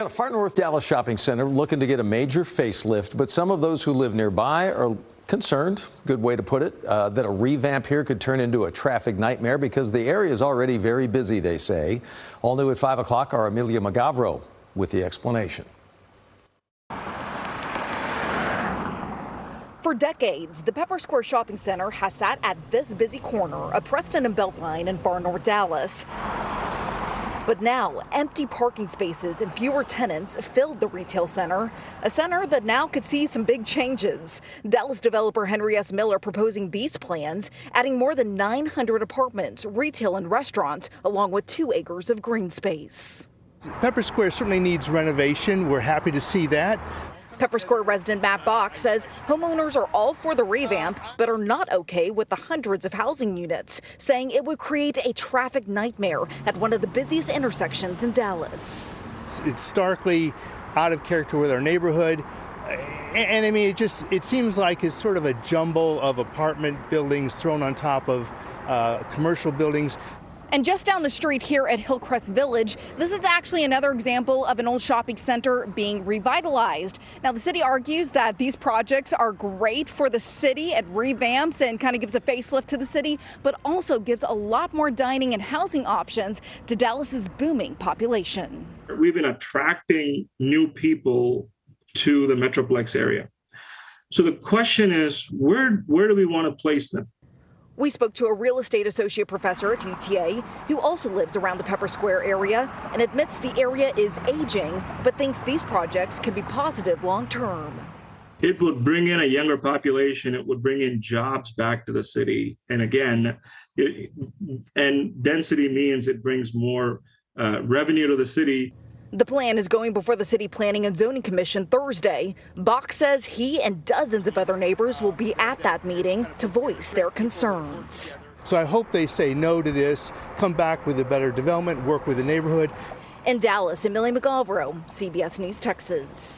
At a far north Dallas shopping center looking to get a major facelift, but some of those who live nearby are concerned, good way to put it, that a revamp here could turn into a traffic nightmare because the area is already very busy, they say. All new at 5 o'clock, our Amelia Magavro with the explanation. For decades, the Pepper Square Shopping Center has sat at this busy corner of Preston and Beltline in far north Dallas. But now, empty parking spaces and fewer tenants filled the retail center, a center that now could see some big changes. Dallas developer Henry S. Miller proposing these plans, adding more than 900 apartments, retail and restaurants, along with 2 acres of green space. Pepper Square certainly needs renovation. We're happy to see that. Pepper Square resident Matt Bach says homeowners are all for the revamp, but are not okay with the hundreds of housing units, saying it would create a traffic nightmare at one of the busiest intersections in Dallas. It's starkly out of character with our neighborhood. And I mean, it seems like it's sort of a jumble of apartment buildings thrown on top of commercial buildings. And just down the street here at Hillcrest Village, this is actually another example of an old shopping center being revitalized. Now, the city argues that these projects are great for the city. It revamps and kind of gives a facelift to the city, but also gives a lot more dining and housing options to Dallas's booming population. We've been attracting new people to the Metroplex area. So the question is, where do we want to place them? We spoke to a real estate associate professor at UTA who also lives around the Pepper Square area and admits the area is aging, but thinks these projects could be positive long term. It would bring in a younger population. It would bring in jobs back to the city. And again, and density means it brings more revenue to the city. The plan is going before the City Planning and Zoning Commission Thursday. Bach says he and dozens of other neighbors will be at that meeting to voice their concerns. So I hope they say no to this, come back with a better development, work with the neighborhood. In Dallas, Amelia Magavro, CBS News, Texas.